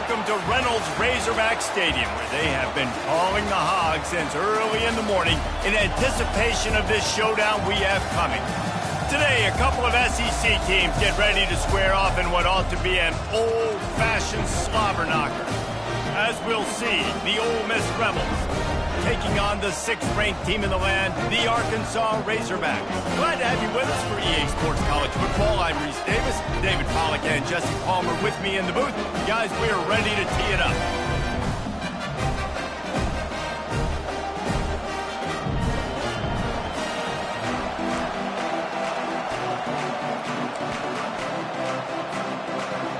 welcome to Reynolds Razorback Stadium, where they have been calling the Hogs since early in the morning in anticipation of this showdown we have coming. Today, a couple of SEC teams get ready to square off in what ought to be an old-fashioned slobber knocker. As we'll see, the Ole Miss Rebels taking on the 6th-ranked team in the land, the Arkansas Razorbacks. Glad to have you with us for EA Sports College Football. I'm Reese Davis, David Pollack and Jesse Palmer with me in the booth. Guys, we are ready to tee it up.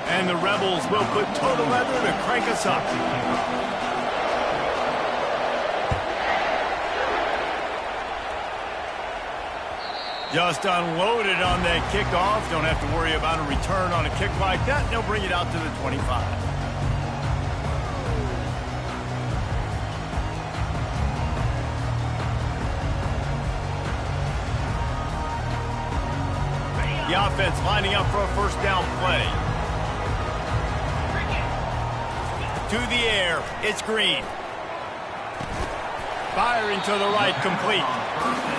And the Rebels will put total leather to crank us up. Just unloaded on that kickoff. Don't have to worry about a return on a kick like that. They'll bring it out to the 25. The offense lining up for a first down play. To the air, it's Green. Firing to the right, complete.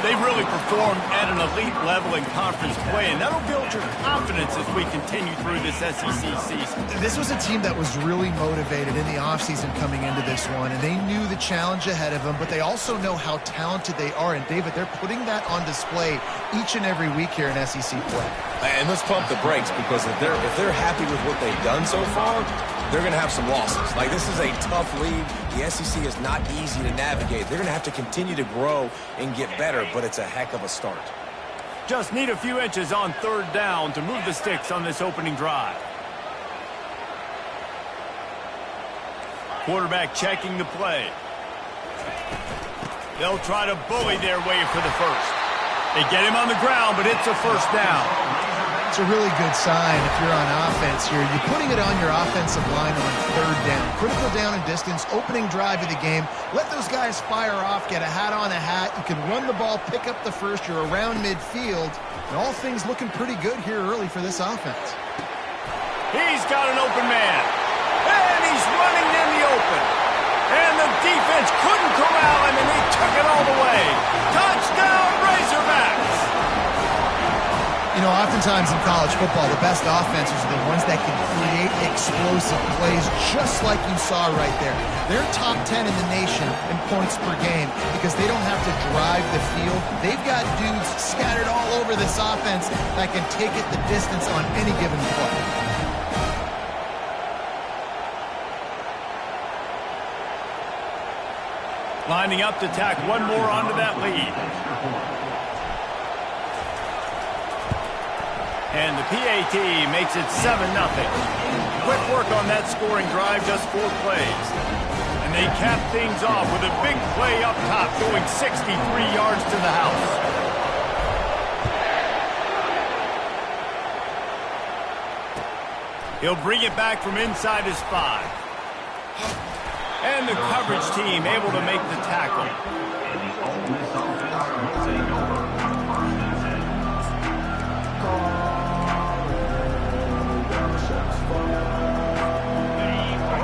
They really performed at an elite level in conference play, and that'll build your confidence as we continue through this SEC season. This was a team that was really motivated in the offseason coming into this one, and they knew the challenge ahead of them, but they also know how talented they are. And, David, they're putting that on display each and every week here in SEC play. And let's pump the brakes, because if they're happy with what they've done so far, they're going to have some losses. Like, this is a tough league. The SEC is not easy to navigate. They're going to have to continue to grow and get better, but it's a heck of a start. Just need a few inches on third down to move the sticks on this opening drive. Quarterback checking the play. They'll try to bully their way for the first. They get him on the ground, but it's a first down. It's a really good sign if you're on offense here. You're putting it on your offensive line on third down. Critical down and distance, opening drive of the game. Let those guys fire off, get a hat on a hat. You can run the ball, pick up the first. You're around midfield. And all things looking pretty good here early for this offense. He's got an open man. And he's running in the open. And the defense couldn't corral him, and he took it all the way. Touchdown, Razorbacks! You know, oftentimes in college football, the best offenses are the ones that can create explosive plays, just like you saw right there. They're top 10 in the nation in points per game because they don't have to drive the field. They've got dudes scattered all over this offense that can take it the distance on any given play. Lining up to tack one more onto that lead. And the PAT makes it 7-0. Quick work on that scoring drive, just 4 plays. And they cap things off with a big play up top, going 63 yards to the house. He'll bring it back from inside his 5. And the coverage team able to make the tackle.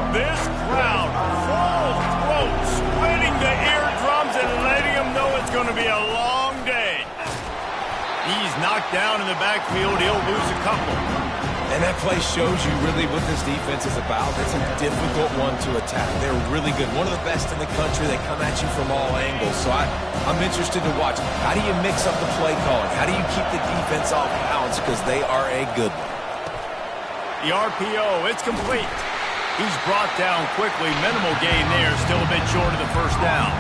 This crowd, full throat, splitting the eardrums and letting them know it's going to be a long day. He's knocked down in the backfield. He'll lose a couple. And that play shows you really what this defense is about. It's a difficult one to attack. They're really good. One of the best in the country. They come at you from all angles. So I'm interested to watch. How do you mix up the play calling? How do you keep the defense off balance? Because they are a good one. The RPO, it's complete. He's brought down quickly. Minimal gain there. Still a bit short of the first down.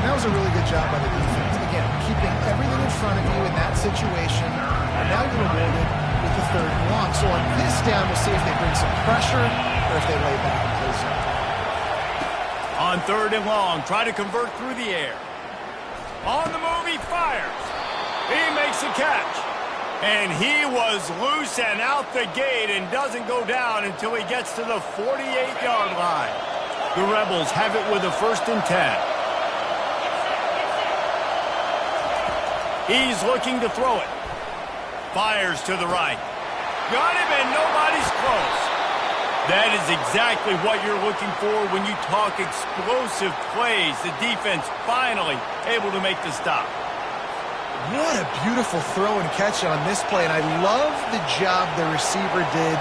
That was a really good job by the defense. Again, keeping everything in front of you in that situation. And now you're rewarded with the third and long. So on this down, we'll see if they bring some pressure or if they lay back and play something. On third and long, try to convert through the air. On the move, he fires. He makes a catch. And he was loose and out the gate and doesn't go down until he gets to the 48-yard line. The Rebels have it with a 1st and 10. He's looking to throw it. Fires to the right. Got him, and nobody's close. That is exactly what you're looking for when you talk explosive plays. The defense finally able to make the stop. What a beautiful throw and catch on this play, and I love the job the receiver did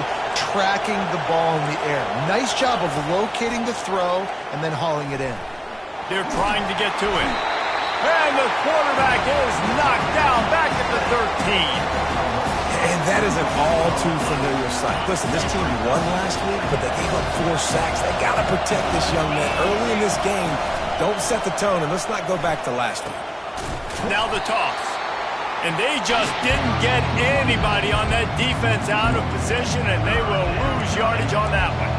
tracking the ball in the air. Nice job of locating the throw and then hauling it in. They're trying to get to it. And the quarterback is knocked down back at the 13. And that is an all-too-familiar sight. Listen, this team won last week, but they gave up 4 sacks. They got to protect this young man early in this game. Don't set the tone, and let's not go back to last week. Now the toss. And they just didn't get anybody on that defense out of position, and they will lose yardage on that one.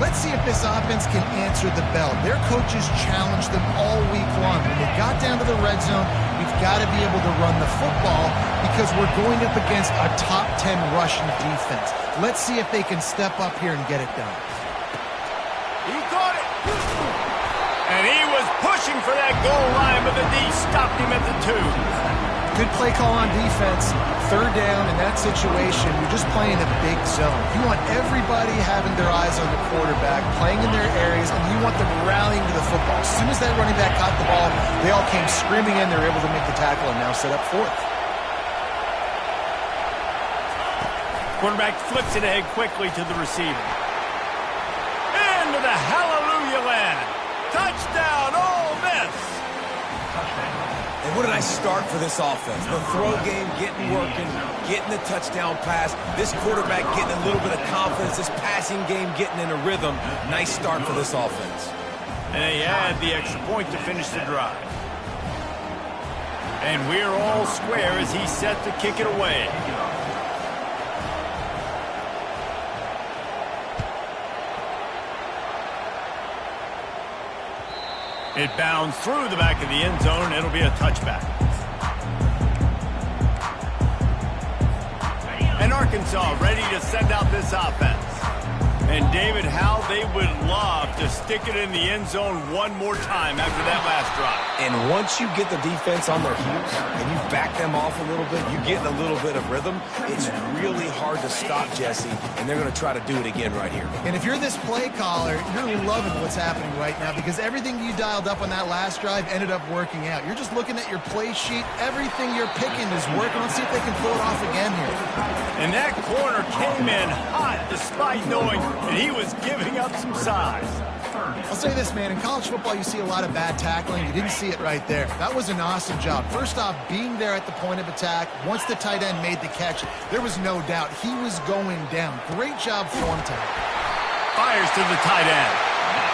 Let's see if this offense can answer the bell. Their coaches challenged them all week long. When they got down to the red zone, we've got to be able to run the football because we're going up against a top 10 rushing defense. Let's see if they can step up here and get it done. He caught it. And he was pushing for that goal line, but the D stopped him at the 2. Good play call on defense. 3rd down in that situation, you're just playing a big zone. You want everybody having their eyes on the quarterback, playing in their areas, and you want them rallying to the football. As soon as that running back caught the ball, they all came screaming in. They were able to make the tackle and now set up 4th. Quarterback flips it ahead quickly to the receiver. Into the hallelujah land. Touchdown, Ole Miss. And what a nice start for this offense. The throw game getting working, getting the touchdown pass. This quarterback getting a little bit of confidence. This passing game getting in a rhythm. Nice start for this offense. And they had the extra point to finish the drive. And we're all square as he's set to kick it away. It bounds through the back of the end zone. It'll be a touchback. And Arkansas ready to send out this offense. And David, how they would love to stick it in the end zone one more time after that last drive. And once you get the defense on their heels and you back them off a little bit, you get a little bit of rhythm, it's really hard to stop Jesse, and they're going to try to do it again right here. And if you're this play caller, you're loving what's happening right now because everything you dialed up on that last drive ended up working out. You're just looking at your play sheet. Everything you're picking is working. Let's see if they can pull it off again here. And that corner came in hot despite knowing that he was giving up some size. I'll say this, man. In college football, you see a lot of bad tackling. You didn't see it right there. That was an awesome job. First off, being there at the point of attack. Once the tight end made the catch, there was no doubt he was going down. Great job form time. Fires to the tight end.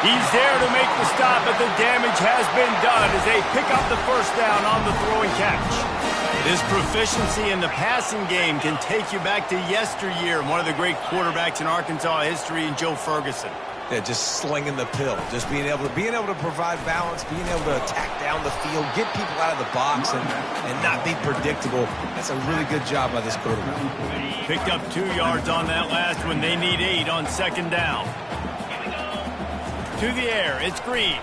He's there to make the stop, but the damage has been done as they pick up the first down on the throw and catch. This proficiency in the passing game can take you back to yesteryear, one of the great quarterbacks in Arkansas history, in Joe Ferguson. Yeah, just slinging the pill, just being able to provide balance, being able to attack down the field, get people out of the box, and not be predictable. That's a really good job by this quarterback. Picked up 2 yards on that last one. They need 8 on 2nd down. To the air, it's Green.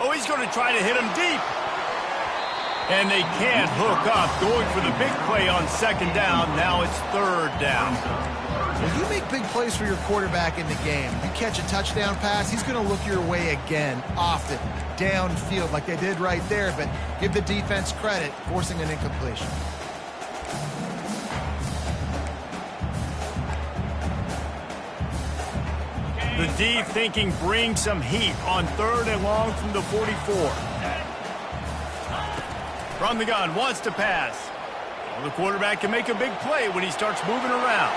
Oh, he's going to try to hit him deep. And they can't hook up, going for the big play on 2nd down. Now it's 3rd down. When you make big plays for your quarterback in the game, you catch a touchdown pass, he's going to look your way again, often, downfield like they did right there, but give the defense credit, forcing an incompletion. The D thinking bring some heat on 3rd and long from the 44. From the gun, wants to pass. Well, the quarterback can make a big play when he starts moving around.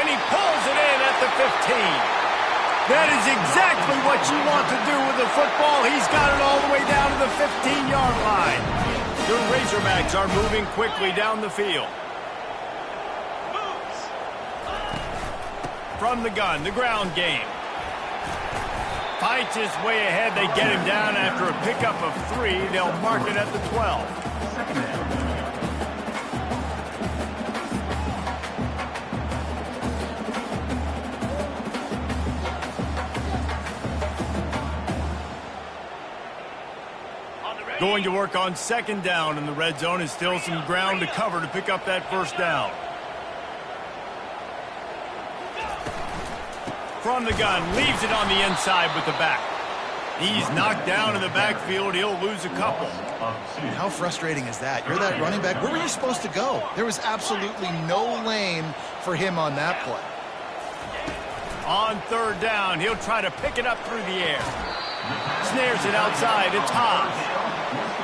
And he pulls it in at the 15. That is exactly what you want to do with the football. He's got it all the way down to the 15-yard line. The Razorbacks are moving quickly down the field. From the gun, the ground game. Fights his way ahead. They get him down after a pickup of 3. They'll mark it at the 12. Going to work on 2nd down in the red zone, is still some ground to cover to pick up that 1st down. from the gun, leaves it on the inside with the back. He's knocked down in the backfield. He'll lose a couple. How frustrating is that? You're that running back. Where were you supposed to go? There was absolutely no lane for him on that play. On third down, he'll try to pick it up through the air. Snares it outside. It's Hobbs.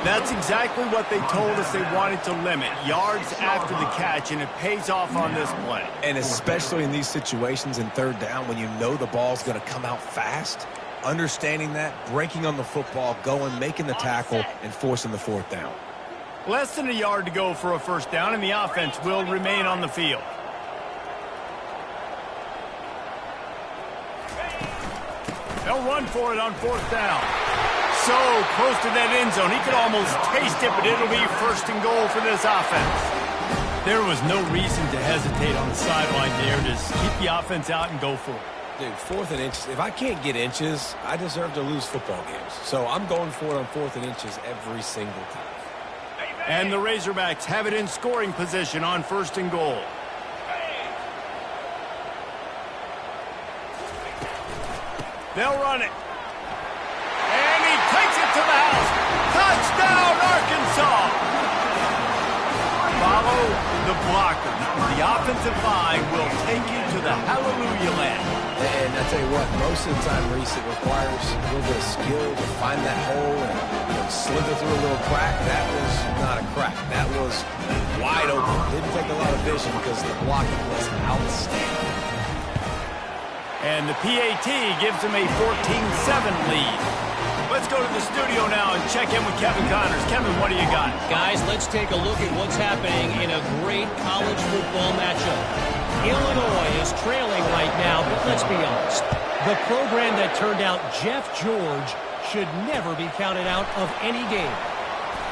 That's exactly what they told us they wanted to limit. Yards after the catch, and it pays off on this play. And especially in these situations in third down when you know the ball's going to come out fast, understanding that, breaking on the football, going, making the tackle, and forcing the fourth down. Less than a yard to go for a first down, and the offense will remain on the field. They'll run for it on fourth down. So close to that end zone. He could almost taste it, but it'll be first and goal for this offense. There was no reason to hesitate on the sideline there. Just keep the offense out and go for it. Dude, fourth and inches. If I can't get inches, I deserve to lose football games. So I'm going for it on fourth and inches every single time. And the Razorbacks have it in scoring position on first and goal. They'll run it. And he takes it to the house. Touchdown, Arkansas. Follow the blocker. The offensive line will take you to the hallelujah land. And I tell you what, most of the time, Reese, it requires a little bit of skill to find that hole and slither through a little crack. That was not a crack. That was wide open. Didn't take a lot of vision because the blocking was outstanding. And the PAT gives him a 14-7 lead. Let's go to the studio now and check in with Kevin Connors. Kevin, what do you got? Guys, let's take a look at what's happening in a great college football matchup. Illinois is trailing right now, but let's be honest. The program that turned out Jeff George should never be counted out of any game.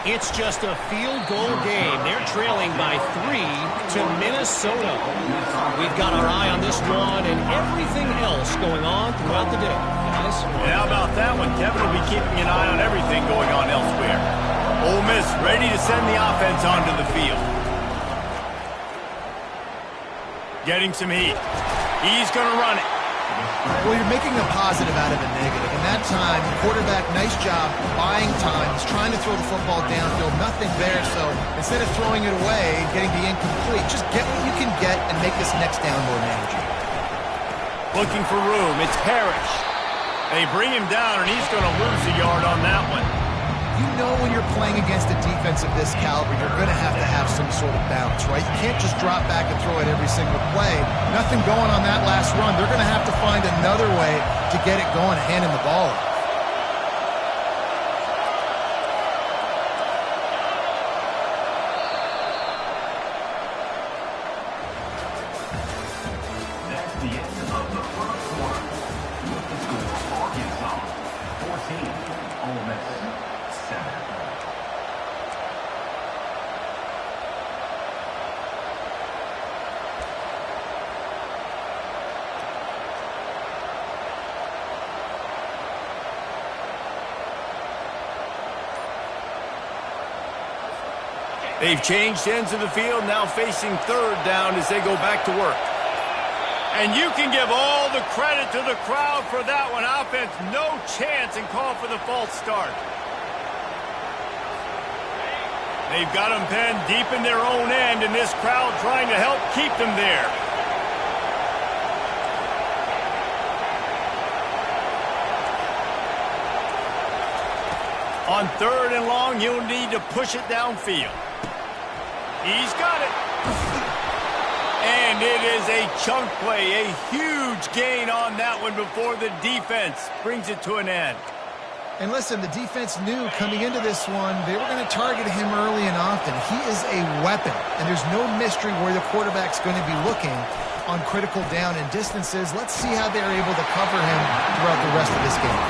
It's just a field goal game. They're trailing by 3 to Minnesota. We've got our eye on this one and everything else going on throughout the day, guys. And how about that one? Kevin will be keeping an eye on everything going on elsewhere. Ole Miss ready to send the offense onto the field. Getting some heat. He's going to run it. Well, you're making a positive out of a negative. And that time, quarterback, nice job buying time. He's trying to throw the football downfield. Nothing there. So instead of throwing it away and getting the incomplete, just get what you can get and make this next down more manageable. Looking for room. It's Parrish. They bring him down, and he's going to lose a yard on that one. You know when you're playing against a defense of this caliber, you're going to have some sort of balance, right? You can't just drop back and throw it every single play. Nothing going on that last run. They're going to have to find another way to get it going, handing the ball off. That's the end of the first quarter. The score, Arkansas 14, Ole Miss 7. They've changed ends of the field, now facing third down as they go back to work. And you can give all the credit to the crowd for that one. Offense, no chance, and call for the false start. They've got them pinned deep in their own end, and this crowd trying to help keep them there. On third and long, you'll need to push it downfield. He's got it. And it is a chunk play, a huge gain on that one before the defense brings it to an end. And listen, the defense knew coming into this one, they were going to target him early and often. He is a weapon, and there's no mystery where the quarterback's going to be looking on critical down and distances. Let's see how they're able to cover him throughout the rest of this game.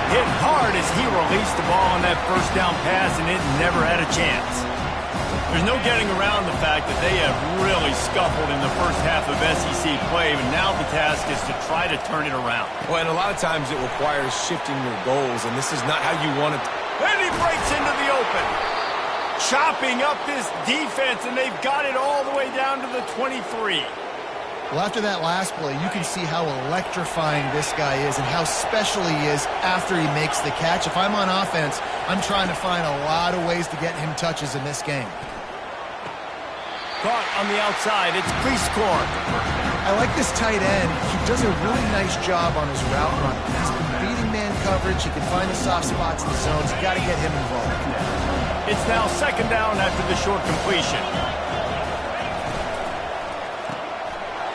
Hit hard as he released the ball on that first down pass, and it never had a chance. There's no getting around the fact that they have really scuffled in the first half of SEC play, and now the task is to try to turn it around. Well, and a lot of times it requires shifting your goals, and this is not how you want it. And he breaks into the open. Chopping up this defense, and they've got it all the way down to the 23. Well, after that last play, you can see how electrifying this guy is and how special he is after he makes the catch. If I'm on offense, I'm trying to find a lot of ways to get him touches in this game. Caught on the outside. It's crease court. I like this tight end. He does a really nice job on his route run. He's been beating man coverage. He can find the soft spots in the zones. You got to get him involved. It's now second down after the short completion.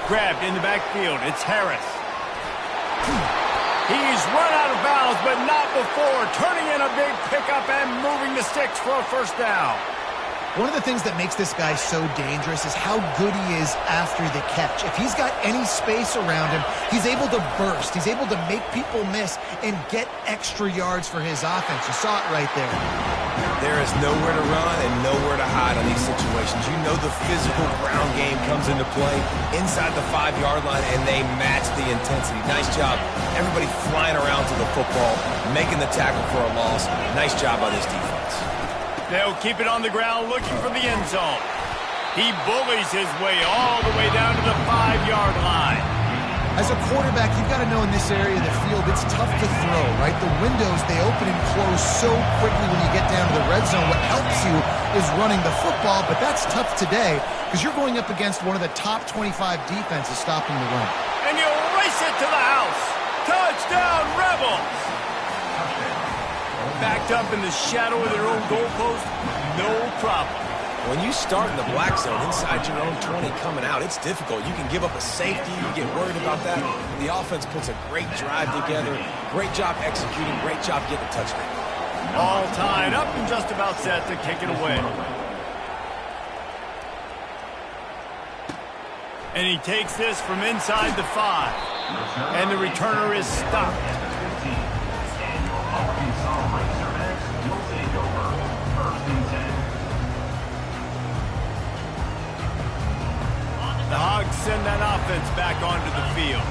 Grabbed in the backfield. It's Harris. He's run out of bounds, but not before turning in a big pickup and moving the sticks for a first down. One of the things that makes this guy so dangerous is how good he is after the catch. If he's got any space around him, he's able to burst. He's able to make people miss and get extra yards for his offense. You saw it right there. There is nowhere to run and nowhere to hide on these situations. You know the physical ground game comes into play inside the 5-yard line, and they match the intensity. Nice job. Everybody flying around to the football, making the tackle for a loss. Nice job by this defense. They'll keep it on the ground looking for the end zone. He bullies his way all the way down to the 5-yard line. As a quarterback, you've got to know in this area of the field, it's tough to throw, right? The windows, they open and close so quickly when you get down to the red zone. What helps you is running the football, but that's tough today because you're going up against one of the top 25 defenses stopping the run. And you'll race it to the house. Touchdown, Rebels! Backed up in the shadow of their own goalpost, no problem. When you start in the black zone inside your own 20 coming out, it's difficult. You can give up a safety. You get worried about that. The offense puts a great drive together. Great job executing. Great job getting a touchdown. All tied up and just about set to kick it away. And he takes this from inside the 5. And the returner is stopped. The Hogs send that offense back onto the field.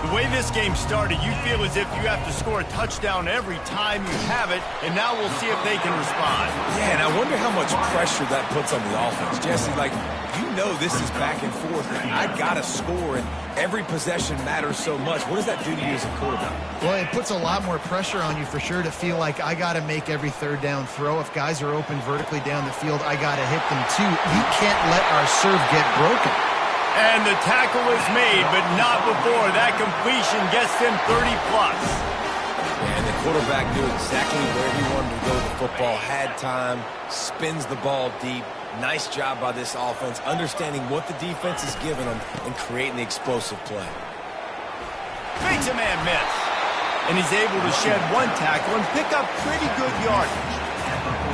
The way this game started, you feel as if you have to score a touchdown every time you have it, and now we'll see if they can respond. Yeah, and I wonder how much pressure that puts on the offense. Jesse, like, you know this is back and forth. I got to score, and every possession matters so much. What does that do to you as a quarterback? Well, it puts a lot more pressure on you for sure to feel like I got to make every third down throw. If guys are open vertically down the field, I got to hit them too. We can't let our serve get broken. And the tackle is made, but not before that completion gets them 30-plus. And the quarterback knew exactly where he wanted to go with the football, had time, spins the ball deep. Nice job by this offense, understanding what the defense is giving them and creating the explosive play. Makes a man miss. And he's able to shed one tackle and pick up pretty good yardage.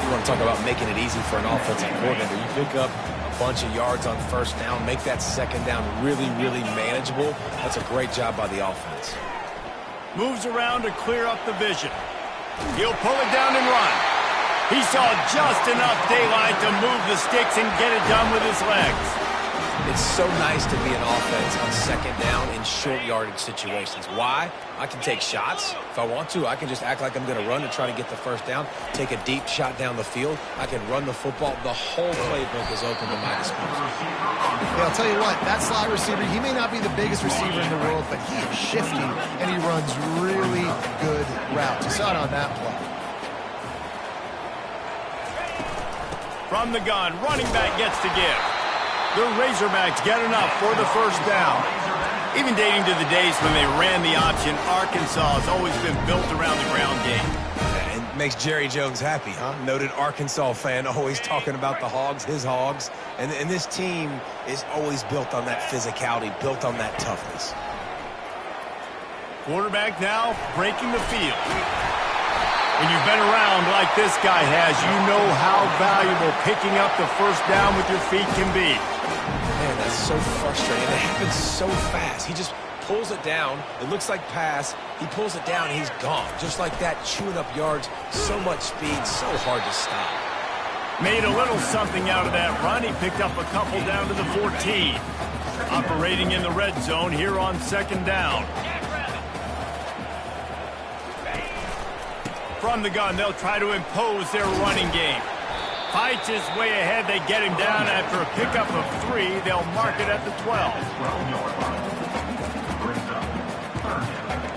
You want to talk about making it easy for an offensive coordinator. You pick up bunch of yards on first down, make that second down really, really manageable. That's a great job by the offense. Moves around to clear up the vision. He'll pull it down and run. He saw just enough daylight to move the sticks and get it done with his legs. It's so nice to be an offense on second down in short yardage situations. Why? I can take shots. If I want to, I can just act like I'm going to run and try to get the first down, take a deep shot down the field. I can run the football. The whole playbook is open to my disposal. Yeah, I'll tell you what, that slot receiver, he may not be the biggest receiver in the world, but he is shifty, and he runs really good routes. You saw it on that play. From the gun, running back gets to give. The Razorbacks get enough for the first down. Even dating to the days when they ran the option, Arkansas has always been built around the ground game. And it makes Jerry Jones happy, huh? Noted Arkansas fan, always talking about the Hogs, his Hogs. And this team is always built on that physicality, built on that toughness. Quarterback now breaking the field. When you've been around like this guy has, you know how valuable picking up the first down with your feet can be. Man, that's so frustrating. It happens so fast. He just pulls it down. It looks like pass. He pulls it down, and he's gone. Just like that, chewing up yards. So much speed, so hard to stop. Made a little something out of that run. He picked up a couple down to the 14. Operating in the red zone here on second down. From the gun, they'll try to impose their running game. Fights his way ahead. They get him down after a pickup of 3. They'll mark it at the 12. 12-yard line. Brings up 3rd down.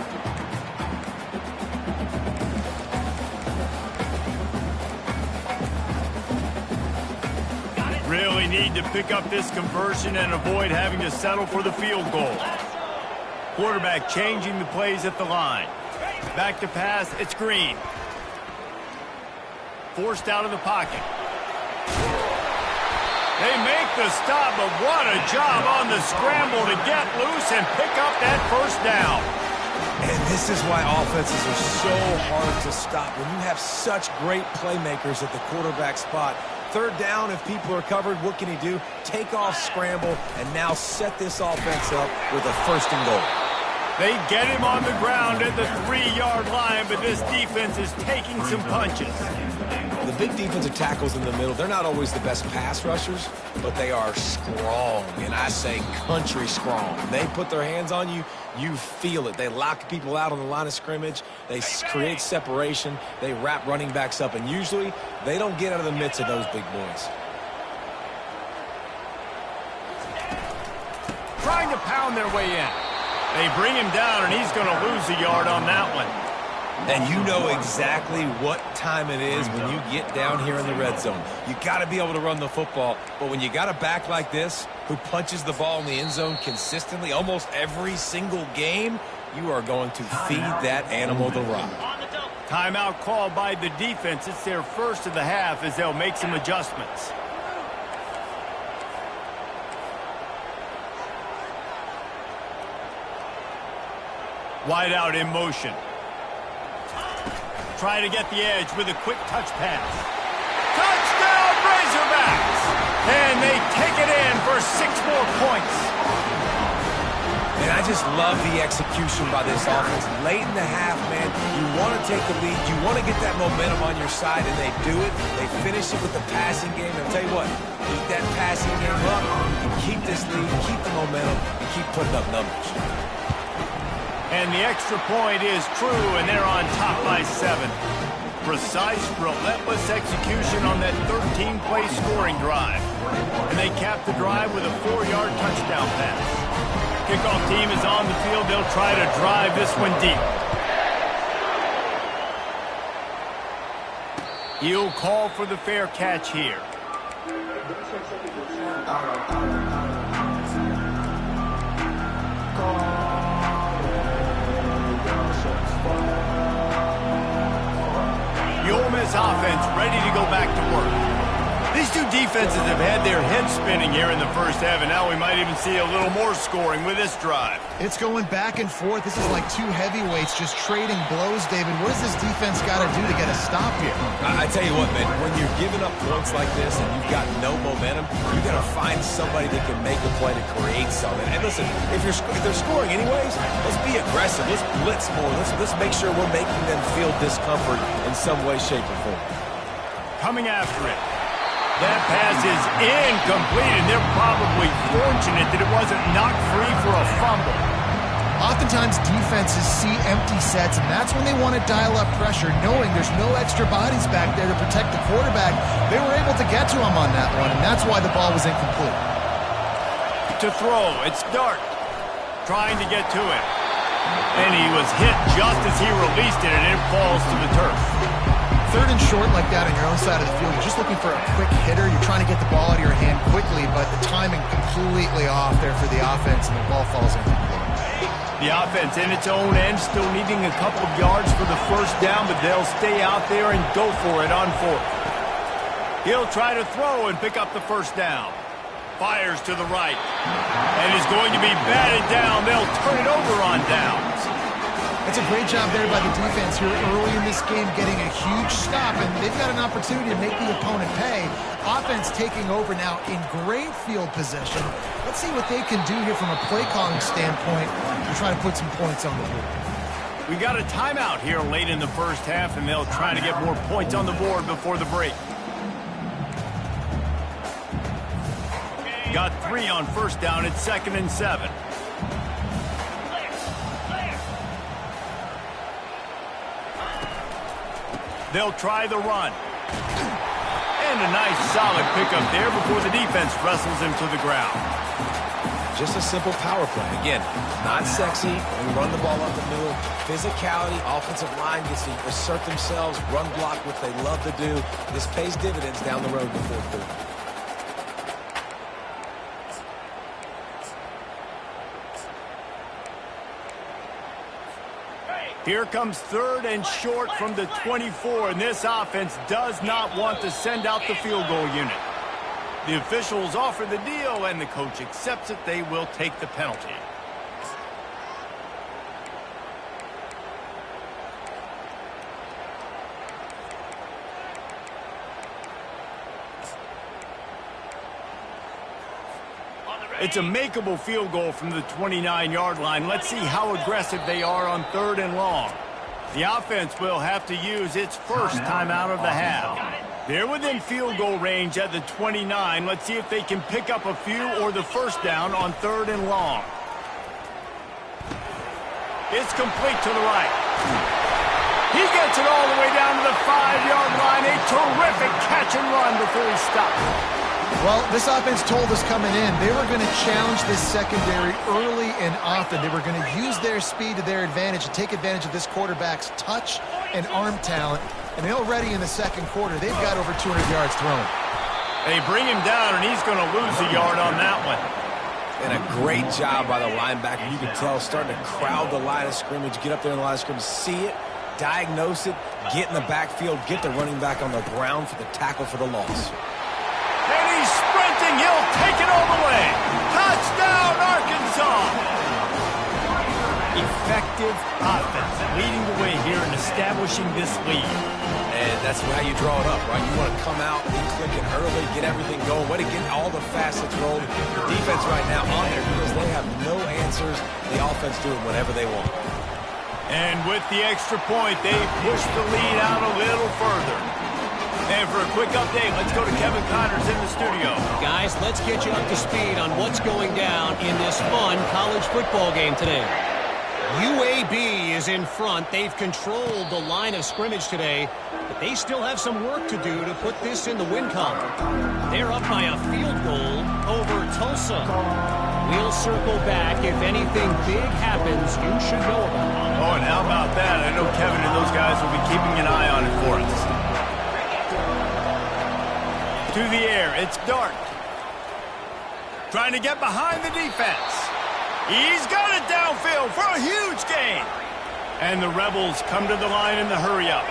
Really need to pick up this conversion and avoid having to settle for the field goal. Quarterback changing the plays at the line. Back to pass. It's Green. Forced out of the pocket. They make the stop, but what a job on the scramble to get loose and pick up that first down. And this is why offenses are so hard to stop. When you have such great playmakers at the quarterback spot, 3rd down, if people are covered, what can he do? Take off, scramble, and now set this offense up with a 1st and goal. They get him on the ground at the 3-yard line, but this defense is taking some punches. The big defensive tackles in the middle, they're not always the best pass rushers, but they are strong, and I say country strong. They put their hands on you, you feel it. They lock people out on the line of scrimmage. They create separation. They wrap running backs up, and usually they don't get out of the midst of those big boys. Trying to pound their way in. They bring him down, and he's going to lose a yard on that one. And you know exactly what time it is when you get down here in the red zone. You got to be able to run the football, but when you got a back like this who punches the ball in the end zone consistently almost every single game, you are going to feed that animal the rock. Timeout called by the defense. It's their first of the half as they'll make some adjustments. Wide out in motion. Try to get the edge with a quick touch pass. Touchdown, Razorbacks! And they take it in for 6 more points. And I just love the execution by this offense. Late in the half, man, you want to take the lead. You want to get that momentum on your side, and they do it. They finish it with the passing game. And I'll tell you what, keep that passing game up, and keep this lead, keep the momentum, and keep putting up numbers. And the extra point is true, and they're on top by 7. Precise, relentless execution on that 13-play scoring drive. And they cap the drive with a 4-yard touchdown pass. Kickoff team is on the field. They'll try to drive this one deep. He'll call for the fair catch here. The Ole Miss offense ready to go back to work. These two defenses have had their heads spinning here in the first half, and now we might even see a little more scoring with this drive. It's going back and forth. This is like 2 heavyweights just trading blows, David. What does this defense got to do to get a stop here? I tell you what, man, when you're giving up points like this and you've got no momentum, you got to find somebody that can make a play to create something. And listen, if they're scoring anyways, let's be aggressive. Let's blitz more. Let's make sure we're making them feel discomfort in some way, shape, or form. Coming after it. That pass is incomplete, and they're probably fortunate that it wasn't knocked free for a fumble. Oftentimes, defenses see empty sets, and that's when they want to dial up pressure, knowing there's no extra bodies back there to protect the quarterback. They were able to get to him on that one, and that's why the ball was incomplete. To throw, it's Dart. Trying to get to it. And he was hit just as he released it, and it falls to the turf. 3rd and short like that on your own side of the field, you're just looking for a quick hitter. You're trying to get the ball out of your hand quickly, but the timing completely off there for the offense, and the ball falls incomplete. The offense in its own end, still needing a couple of yards for the first down, but they'll stay out there and go for it on 4th. He'll try to throw and pick up the first down. Fires to the right. And is going to be batted down. They'll turn it over on downs. It's a great job there by the defense here early in this game, getting a huge stop, and they've got an opportunity to make the opponent pay. Offense taking over now in great field position. Let's see what they can do here from a play calling standpoint to try to put some points on the board. We got a timeout here late in the first half, and they'll try to get more points on the board before the break. Got 3 on first down. It's 2nd and 7. They'll try the run. And a nice solid pickup there before the defense wrestles him to the ground. Just a simple power play. Again, not sexy. We run the ball up the middle. Physicality, offensive line gets to assert themselves, run block, what they love to do. This pays dividends down the road in the fourth quarter. Here comes 3rd and short from the 24, and this offense does not want to send out the field goal unit. The officials offer the deal, and the coach accepts it. They will take the penalty. It's a makeable field goal from the 29-yard line. Let's see how aggressive they are on 3rd and long. The offense will have to use its first timeout of the half. They're within field goal range at the 29. Let's see if they can pick up a few or the first down on 3rd and long. It's complete to the right. He gets it all the way down to the 5-yard line. A terrific catch and run before he stops. Well, this offense told us coming in they were going to challenge this secondary early and often. They were going to use their speed to their advantage and take advantage of this quarterback's touch and arm talent. And already in the second quarter, they've got over 200 yards thrown. They bring him down, and he's going to lose a yard on that one. And a great job by the linebacker. You can tell starting to crowd the line of scrimmage, get up there in the line of scrimmage, see it, diagnose it, get in the backfield, get the running back on the ground for the tackle for the loss. And he's sprinting. He'll take it all the way. Touchdown, Arkansas. Effective offense leading the way here and establishing this lead. And that's how you draw it up, right? You want to come out, be clicking early, get everything going, way to get all the facets rolled. The defense right now on there because they have no answers. The offense doing whatever they want. And with the extra point, they push the lead out a little further. And for a quick update, let's go to Kevin Connors in the studio. Guys, let's get you up to speed on what's going down in this fun college football game today. UAB is in front. They've controlled the line of scrimmage today, but they still have some work to do to put this in the win column. They're up by a field goal over Tulsa. We'll circle back. If anything big happens, you should know about it. Oh, and how about that? I know Kevin and those guys will be keeping an eye on it for us. To the air, it's Dart. Trying to get behind the defense. He's got it downfield for a huge gain. And the Rebels come to the line in the hurry-up.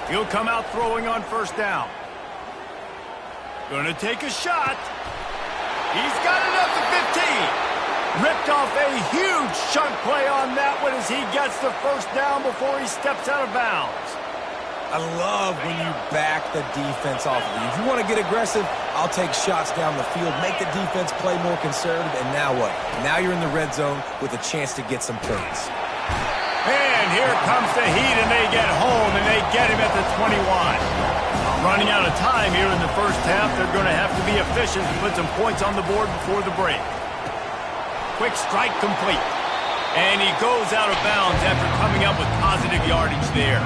He'll come out throwing on first down. Gonna take a shot. He's got it up to 15. Ripped off a huge chunk play on that one as he gets the first down before he steps out of bounds. I love when you back the defense off of you. If you want to get aggressive, I'll take shots down the field, make the defense play more conservative, and now what? Now you're in the red zone with a chance to get some points. And here comes the heat, and they get home, and they get him at the 21. Running out of time here in the first half, they're going to have to be efficient and put some points on the board before the break. Quick strike complete. And he goes out of bounds after coming up with positive yardage there.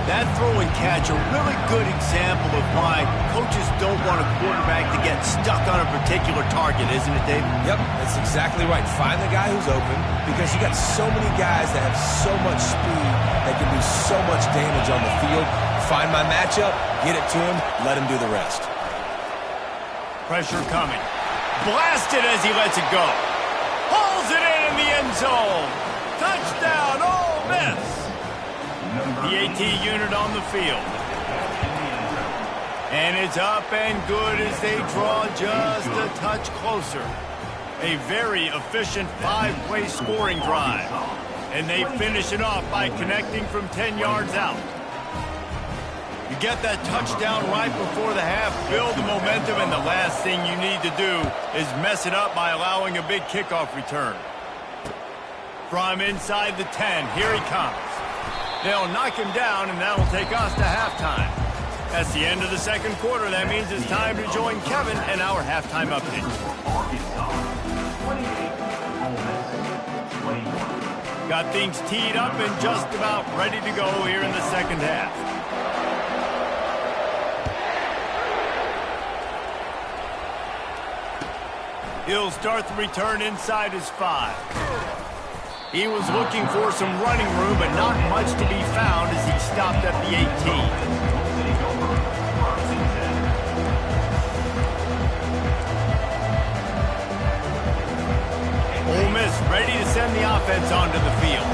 That throw and catch, a really good example of why coaches don't want a quarterback to get stuck on a particular target, isn't it, David? Yep, that's exactly right. Find the guy who's open because you got so many guys that have so much speed that can do so much damage on the field. Find my matchup, get it to him, let him do the rest. Pressure coming. Blasted as he lets it go. Pulls it in the end zone. Touchdown, Ole Miss. The AT unit on the field. And it's up and good as they draw just a touch closer. A very efficient 5-play scoring drive. And they finish it off by connecting from 10 yards out. You get that touchdown right before the half, build the momentum, and the last thing you need to do is mess it up by allowing a big kickoff return. From inside the 10, here he comes. They'll knock him down, and that'll take us to halftime. That's the end of the second quarter. That means it's time to join Kevin and our halftime update. Arkansas, 28, Ole Miss, 21. Got things teed up and just about ready to go here in the second half. He'll start the return inside his 5. He was looking for some running room, but not much to be found as he stopped at the 18. Ole Miss ready to send the offense onto the field.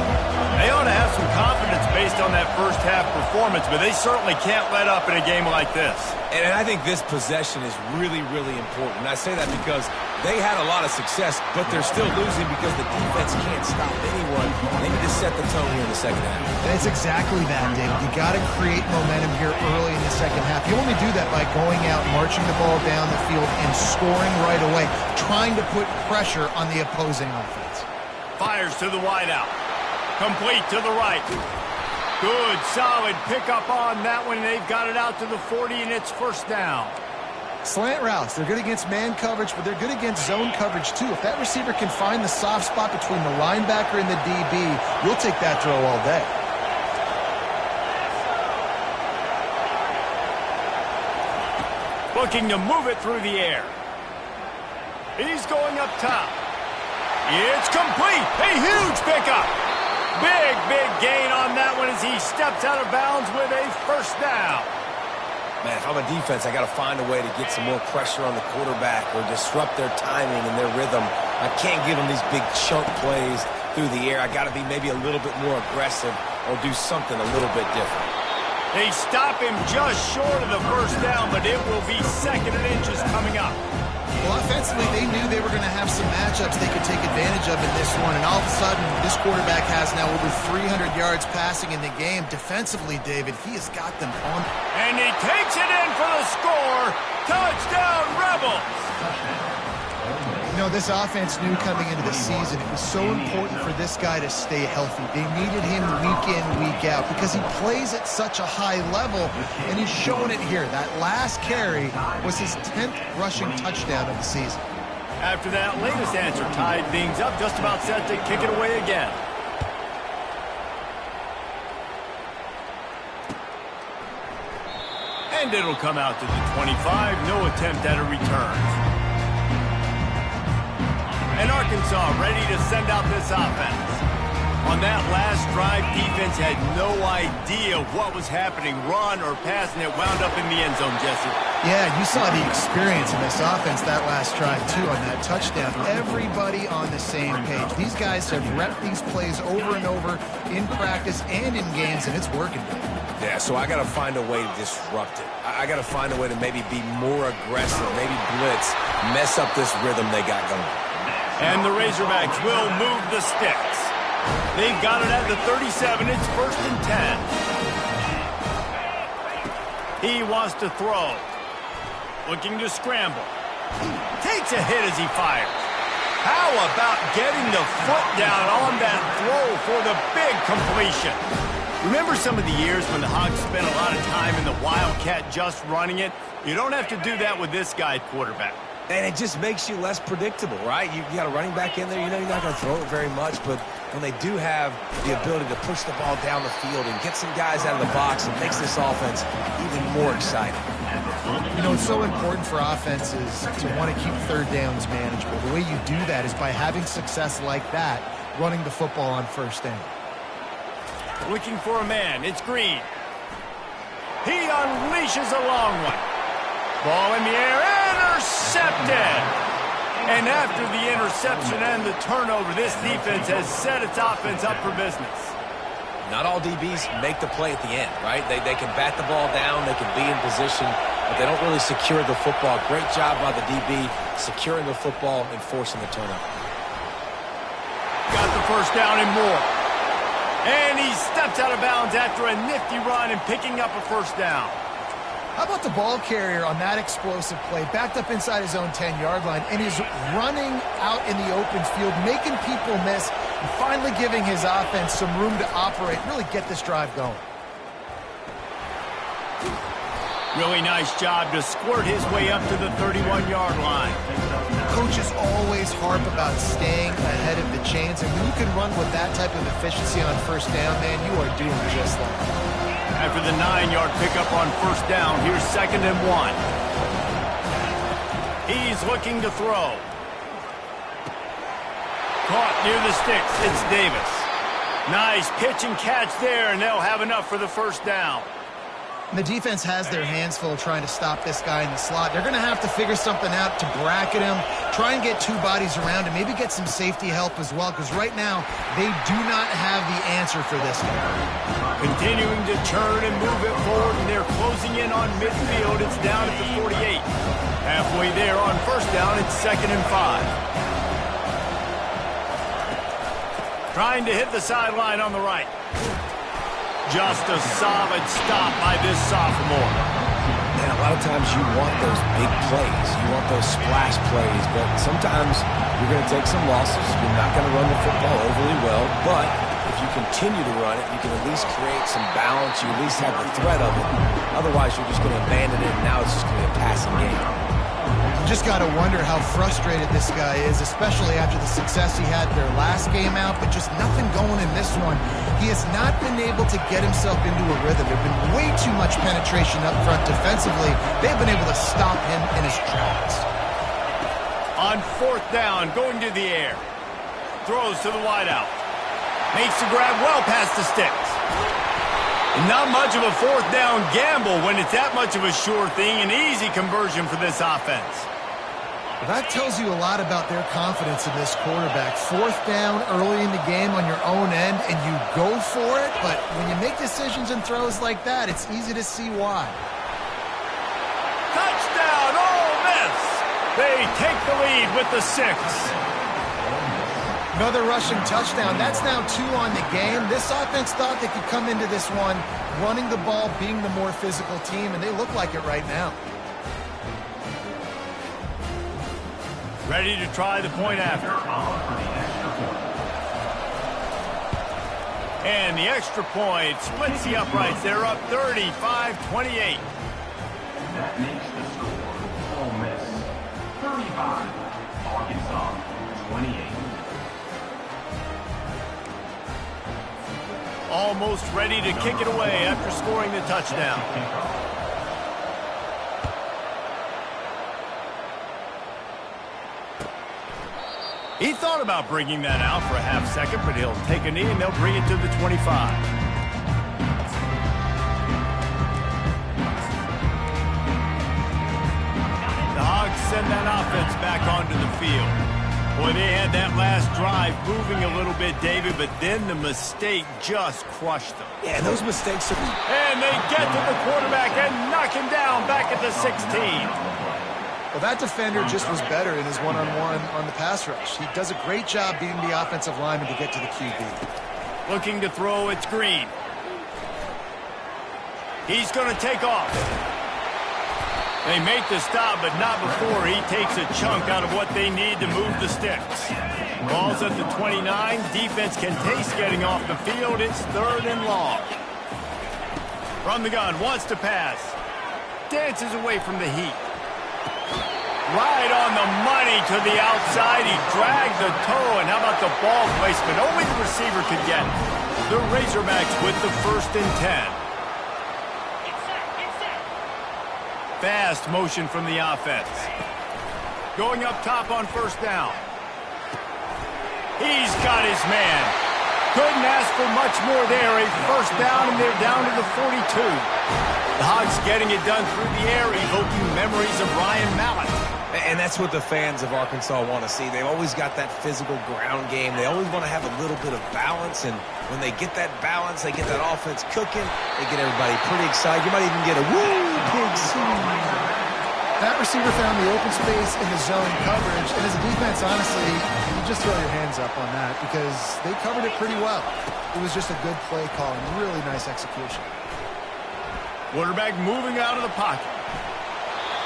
They ought to have some confidence based on that first half performance, but they certainly can't let up in a game like this. And I think this possession is really, really important. And I say that because they had a lot of success, but they're still losing because the defense can't stop anyone. They need to set the tone here in the second half. It's exactly that, David. You got to create momentum here early in the second half. You only do that by going out, marching the ball down the field, and scoring right away, trying to put pressure on the opposing offense. Fires to the wideout. Complete to the right. Good, solid pickup on that one. They've got it out to the 40, and it's first down. Slant routes, they're good against man coverage, but they're good against zone coverage too. If that receiver can find the soft spot between the linebacker and the DB, you'll take that throw all day. Looking to move it through the air. He's going up top. It's complete. A huge pickup. Big, big gain on that one as he steps out of bounds with a first down. Man, if I'm a defense, I got to find a way to get some more pressure on the quarterback or disrupt their timing and their rhythm. I can't give them these big chunk plays through the air. I got to be maybe a little bit more aggressive or do something a little bit different. They stop him just short of the first down, but it will be second and inches coming up. Well, offensively, they knew they were going to have some matchups they could take advantage of in this one, and all of a sudden, this quarterback has now over 300 yards passing in the game. Defensively, David, he has got them on. And he takes it in for the score. Touchdown, Rebels! You know, this offense knew coming into the season it was so important for this guy to stay healthy. They needed him week in, week out because he plays at such a high level, and he's showing it here. That last carry was his 10th rushing touchdown of the season. After that latest answer tied things up, just about set to kick it away again. And it'll come out to the 25. No attempt at a return. And Arkansas ready to send out this offense. On that last drive, defense had no idea what was happening, run or pass, and it wound up in the end zone, Jesse. Yeah, you saw the experience in this offense that last drive, too, on that touchdown. Everybody on the same page. These guys have repped these plays over and over in practice and in games, and it's working. Yeah, so I got to find a way to disrupt it. I got to find a way to maybe be more aggressive, maybe blitz, mess up this rhythm they got going. And the Razorbacks will move the sticks. They've got it at the 37. It's first and 10. He wants to throw. Looking to scramble. Takes a hit as he fires. How about getting the foot down on that throw for the big completion? Remember some of the years when the Hogs spent a lot of time in the Wildcat just running it? You don't have to do that with this guy at quarterback. And it just makes you less predictable, right? You got a running back in there. You know you're not going to throw it very much, but when they do have the ability to push the ball down the field and get some guys out of the box, it makes this offense even more exciting. You know, it's so important for offenses to want to keep third downs manageable. The way you do that is by having success like that, running the football on first down. Looking for a man. It's Green. He unleashes a long one. Ball in the air. Intercepted. And after the interception and the turnover, this defense has set its offense up for business. Not all DBs make the play at the end, right? They can bat the ball down, they can be in position, but they don't really secure the football. Great job by the DB securing the football and forcing the turnover. Got the first down and more. And he steps out of bounds after a nifty run and picking up a first down. How about the ball carrier on that explosive play, backed up inside his own 10-yard line, and he's running out in the open field, making people miss, and finally giving his offense some room to operate, really get this drive going. Really nice job to squirt his way up to the 31-yard line. Coaches always harp about staying ahead of the chains, and when you can run with that type of efficiency on first down, man, you are doing just that. After the 9-yard pickup on first down, here's 2nd and 1. He's looking to throw. Caught near the sticks. It's Davis. Nice pitch and catch there, and they'll have enough for the first down. And the defense has their hands full trying to stop this guy in the slot. They're going to have to figure something out to bracket him, try and get 2 bodies around him, maybe get some safety help as well, because right now they do not have the answer for this guy. Continuing to turn and move it forward, and they're closing in on midfield. It's down at the 48. Halfway there on first down, it's 2nd and 5. Trying to hit the sideline on the right. Just a solid stop by this sophomore. And a lot of times you want those big plays. You want those splash plays, but sometimes you're going to take some losses. You're not going to run the football overly well, but if you continue to run it, you can at least create some balance. You at least have the threat of it. Otherwise, you're just going to abandon it, and now it's just going to be a passing game. You just got to wonder how frustrated this guy is, especially after the success he had their last game out, but just nothing going in this one. He has not been able to get himself into a rhythm. There's been way too much penetration up front defensively. They've been able to stop him in his tracks. On fourth down, going to the air. Throws to the wideout. Makes the grab well past the sticks. Not much of a fourth down gamble when it's that much of a sure thing. An easy conversion for this offense. Well, that tells you a lot about their confidence in this quarterback. Fourth down early in the game on your own end, and you go for it. But when you make decisions and throws like that, it's easy to see why. Touchdown, Ole Miss! They take the lead with the 6. Another rushing touchdown. That's now 2 on the game. This offense thought they could come into this one running the ball, being the more physical team, and they look like it right now. Ready to try the point after. And the extra point splits the uprights. They're up 35-28. That makes the score Ole Miss 35, Arkansas 28. Almost ready to kick it away after scoring the touchdown. He thought about bringing that out for a half second, but he'll take a knee and they'll bring it to the 25. The Hogs send that offense back onto the field. Boy, they had that last drive moving a little bit, David, but then the mistake just crushed them. Yeah, those mistakes are... And they get to the quarterback and knock him down back at the 16. Well, that defender just was better in his one-on-one on the pass rush. He does a great job beating the offensive lineman to get to the QB. Looking to throw, it's Green. He's going to take off. They make the stop, but not before he takes a chunk out of what they need to move the sticks. Ball's at the 29. Defense can taste getting off the field. It's 3rd and long. From the gun, wants to pass. Dances away from the heat. Right on the money to the outside. He dragged the toe, and how about the ball placement? Only the receiver could get it. The Razorbacks with the 1st and 10. Fast motion from the offense. Going up top on first down. He's got his man. Couldn't ask for much more there. A first down, and they're down to the 42. The Hogs getting it done through the air, evoking memories of Ryan Mallett. And that's what the fans of Arkansas want to see. They've always got that physical ground game. They always want to have a little bit of balance, and when they get that balance, they get that offense cooking, they get everybody pretty excited. You might even get a woo, pig scene. That receiver found the open space in the zone coverage, and as a defense, honestly, you just throw your hands up on that because they covered it pretty well. It was just a good play call and really nice execution. Quarterback moving out of the pocket.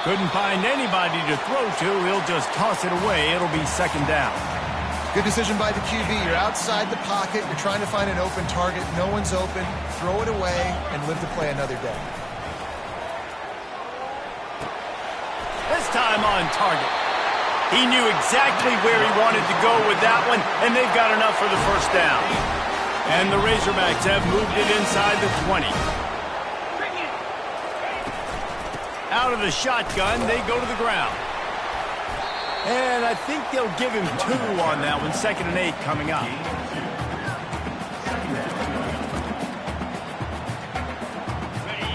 Couldn't find anybody to throw to. He'll just toss it away. It'll be 2nd down. Good decision by the QB. You're outside the pocket. You're trying to find an open target. No one's open. Throw it away and live to play another day. This time on target. He knew exactly where he wanted to go with that one, and they've got enough for the first down. And the Razorbacks have moved it inside the 20. Out of the shotgun, they go to the ground. And I think they'll give him 2 on that one. 2nd and 8 coming up.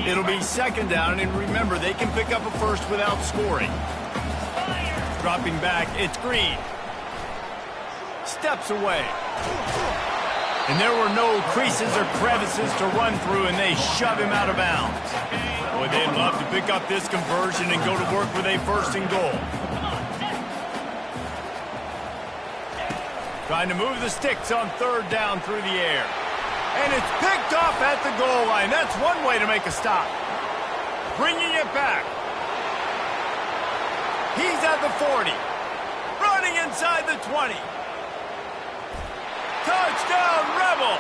It'll be 2nd down, and remember, they can pick up a first without scoring. Dropping back, it's Green. Steps away. And there were no creases or crevices to run through, and they shove him out of bounds. Boy, they'd love to pick up this conversion and go to work with a 1st and goal. Trying to move the sticks on 3rd down through the air. And it's picked off at the goal line. That's one way to make a stop. Bringing it back. He's at the 40. Running inside the 20. Touchdown, Rebels!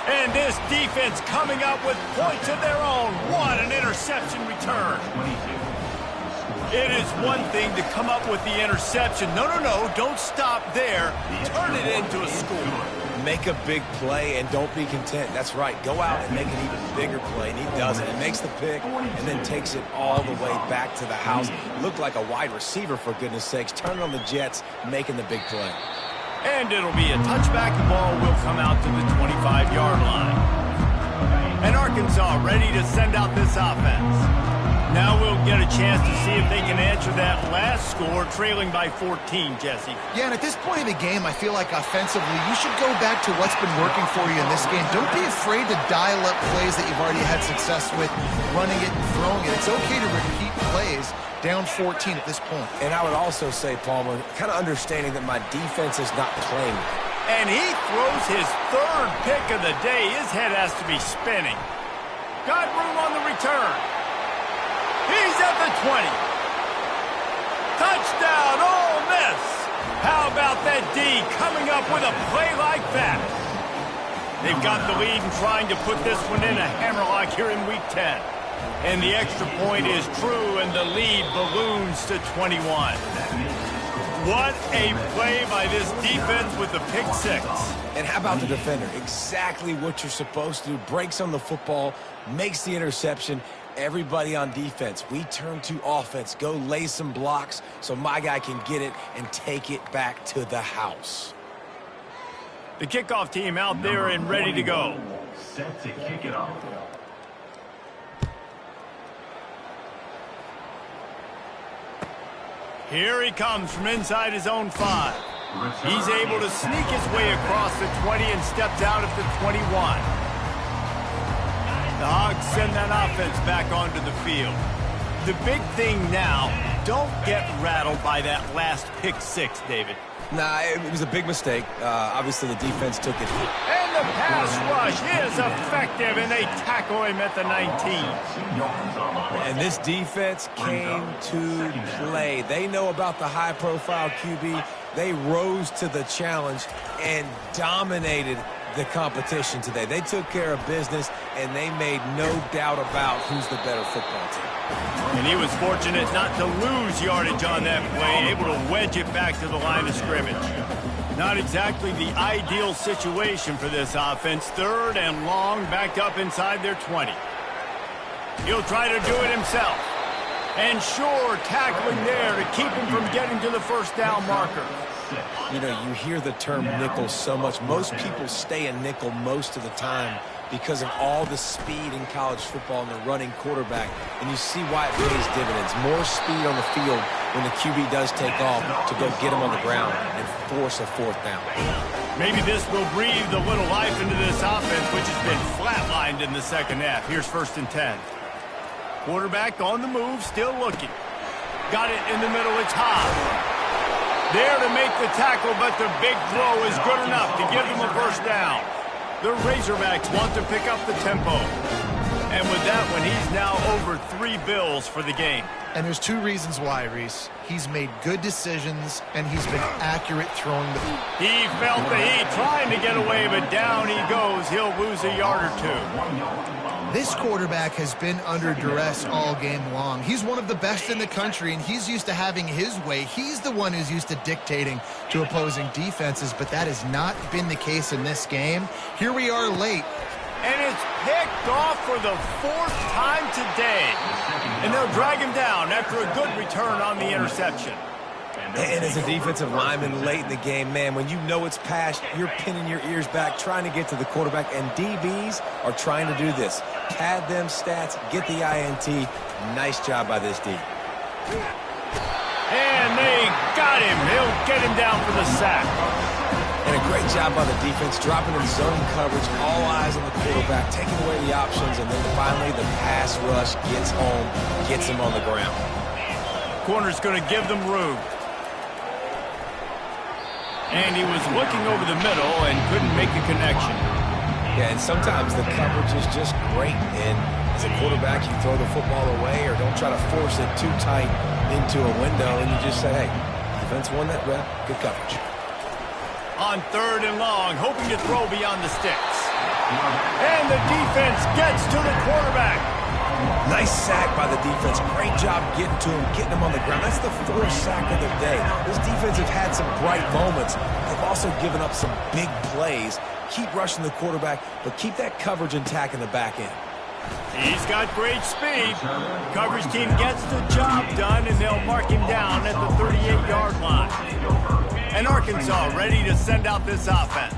And this defense coming up with points of their own. What an interception return. It is one thing to come up with the interception. No, don't stop there. Turn it into a score. Make a big play and don't be content. That's right. Go out and make an even bigger play, and he does it. He makes the pick and then takes it all the way back to the house. Looked like a wide receiver, for goodness sakes. Turning on the Jets, making the big play. And it'll be a touchback. The ball will come out to the 25-yard line. And Arkansas ready to send out this offense. Now we'll get a chance to see if they can answer that last score, trailing by 14, Jesse. Yeah, and at this point in the game, I feel like offensively, you should go back to what's been working for you in this game. Don't be afraid to dial up plays that you've already had success with, running it and throwing it. It's okay to repeat plays down 14 at this point. And I would also say, Palmer, kind of understanding that my defense is not playing. And he throws his 3rd pick of the day. His head has to be spinning. Got room on the return. He's at the 20. Touchdown, Ole Miss. How about that D coming up with a play like that? They've got the lead and trying to put this one in a hammerlock here in Week 10. And the extra point is true, and the lead balloons to 21. What a play by this defense with the pick 6. And how about the defender? Exactly what you're supposed to do. Breaks on the football, makes the interception. Everybody on defense, we turn to offense. Go lay some blocks so my guy can get it and take it back to the house. The kickoff team out there and ready to go. Set to kick it off. Here he comes from inside his own 5. He's able to sneak his way across the 20 and steps out at the 21. The Hogs send that offense back onto the field. The big thing now, don't get rattled by that last pick 6, David. Nah, it was a big mistake. Obviously, the defense took it. And the pass rush is effective, and they tackle him at the 19. And this defense came to play. They know about the high-profile QB. They rose to the challenge and dominated the competition today. They took care of business, and they made no doubt about who's the better football team. And he was fortunate not to lose yardage on that play, able to wedge it back to the line of scrimmage. Not exactly the ideal situation for this offense. 3rd and long, backed up inside their 20. He'll try to do it himself. And sure, tackling there to keep him from getting to the 1st down marker. You know, you hear the term nickel so much. Most people stay in nickel most of the time because of all the speed in college football and the running quarterback. And you see why it pays dividends. More speed on the field when the QB does take off to go get him on the ground and force a 4th down. Maybe this will breathe a little life into this offense, which has been flatlined in the 2nd half. Here's 1st and 10. Quarterback on the move, still looking. Got it in the middle, it's Hobbs. There to make the tackle, but the big throw is good enough to give them a 1st down. The Razorbacks want to pick up the tempo. And with that one, he's now over 3 bills for the game. And there's 2 reasons why, Reese. He's made good decisions, and he's been accurate throwing the ball. He felt the heat trying to get away, but down he goes. He'll lose a yard or 2. This quarterback has been under duress all game long. He's one of the best in the country, and he's used to having his way. He's the one who's used to dictating to opposing defenses, but that has not been the case in this game. Here we are late. And it's picked off for the 4th time today. And they'll drag him down after a good return on the interception. And as a defensive lineman late in the game, man, when you know it's past, you're pinning your ears back, trying to get to the quarterback, and DBs are trying to do this. Pad them stats, get the INT. Nice job by this D. And they got him. He'll get him down for the sack. And a great job by the defense, dropping in zone coverage, all eyes on the quarterback, taking away the options, and then finally the pass rush gets home, gets him on the ground. Corner's going to give them room. And he was looking over the middle and couldn't make the connection. Yeah, and sometimes the coverage is just great. And as a quarterback, you throw the football away or don't try to force it too tight into a window, and you just say, hey, defense won that rep, good coverage. On 3rd and long, hoping to throw beyond the sticks. And the defense gets to the quarterback. Nice sack by the defense. Great job getting to him, getting him on the ground. That's the 4th sack of the day. This defense have had some bright moments. They've also given up some big plays. Keep rushing the quarterback, but keep that coverage intact in the back end. He's got great speed. Coverage team gets the job done, and they'll mark him down at the 38-yard line. And Arkansas ready to send out this offense.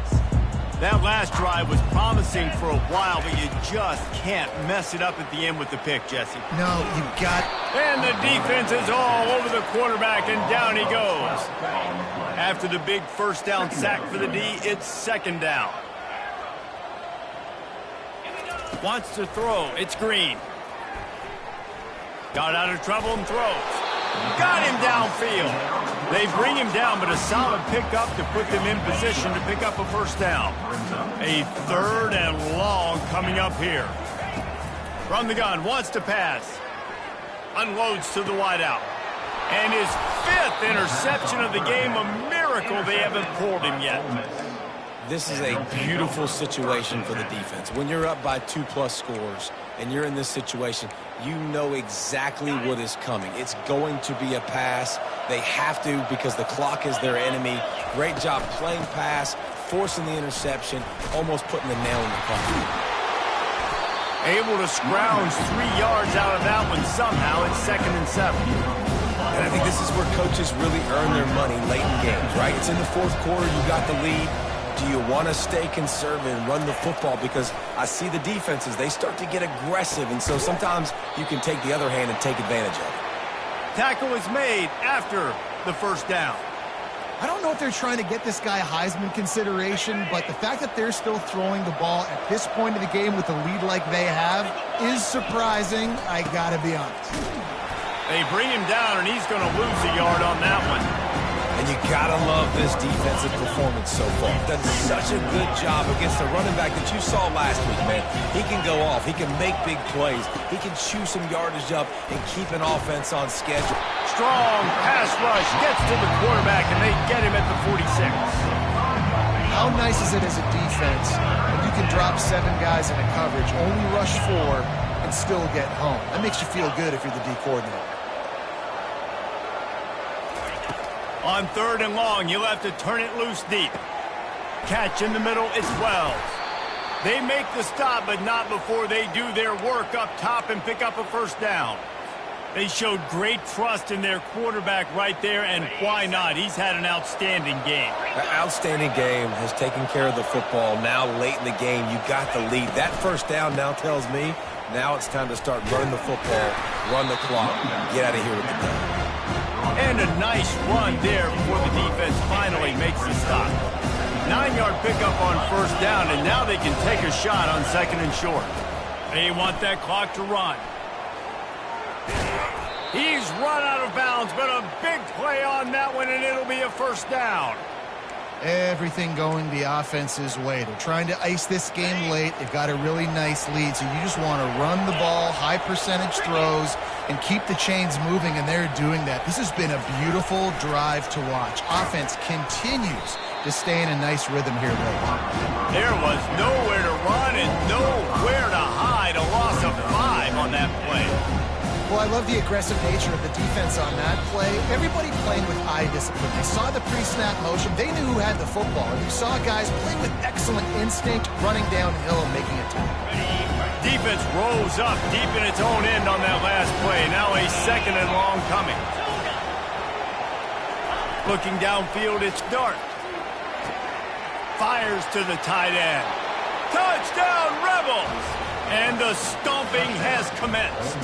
That last drive was promising for a while, but you just can't mess it up at the end with the pick, Jesse. No, you got... And the defense is all over the quarterback, and down he goes. After the big 1st down sack for the D, it's 2nd down. Wants to throw. It's Green. Got out of trouble and throws. Got him downfield. They bring him down, but a solid pickup to put them in position to pick up a 1st down. A 3rd and long coming up here. From the gun, wants to pass. Unloads to the wideout. And his 5th interception of the game, a miracle they haven't pulled him yet. This is a beautiful situation for the defense. When you're up by 2+ scores and you're in this situation, you know exactly what is coming. It's going to be a pass. They have to because the clock is their enemy. Great job playing pass, forcing the interception, almost putting the nail in the coffin. Able to scrounge 3 yards out of that one somehow. It's 2nd and 7. And I think this is where coaches really earn their money late in games, right? It's in the 4th quarter. You got the lead. Do you want to stay conservative and run the football? Because I see the defenses, they start to get aggressive, and so sometimes you can take the other hand and take advantage of it. Tackle is made after the 1st down. I don't know if they're trying to get this guy Heisman consideration, but the fact that they're still throwing the ball at this point of the game with a lead like they have is surprising, I gotta be honest. They bring him down, and he's going to lose a yard on that one. And you gotta love this defensive performance so far. Done such a good job against the running back that you saw last week, man. He can go off. He can make big plays. He can chew some yardage up and keep an offense on schedule. Strong pass rush gets to the quarterback, and they get him at the 46. How nice is it as a defense when you can drop 7 guys into coverage, only rush 4, and still get home? That makes you feel good if you're the D coordinator. On 3rd and long, you'll have to turn it loose deep. Catch in the middle, it's Wells. They make the stop, but not before they do their work up top and pick up a 1st down. They showed great trust in their quarterback right there, and why not? He's had an outstanding game. An outstanding game, has taken care of the football. Now late in the game, you got the lead. That 1st down now tells me now it's time to start running the football, run the clock, get out of here with the ball. And a nice run there before the defense finally makes the stop. 9-yard pickup on 1st down, and now they can take a shot on 2nd and short. They want that clock to run. He's run out of bounds, but a big play on that one, and it'll be a 1st down. Everything going the offense's way. They're trying to ice this game late. They've got a really nice lead, so you just want to run the ball, high percentage throws, and keep the chains moving, and they're doing that. This has been a beautiful drive to watch. Offense continues to stay in a nice rhythm here late. There was nowhere to run and nowhere to hide. A loss of 5 on that play. Well, I love the aggressive nature of the defense on that play. Everybody playing with eye discipline. They saw the pre-snap motion. They knew who had the football. And you saw guys play with excellent instinct, running downhill and making a tackle. Defense rose up deep in its own end on that last play. Now a 2nd and long coming. Looking downfield, it's Dart. Fires to the tight end. Touchdown, Rebels! And the stomping has commenced.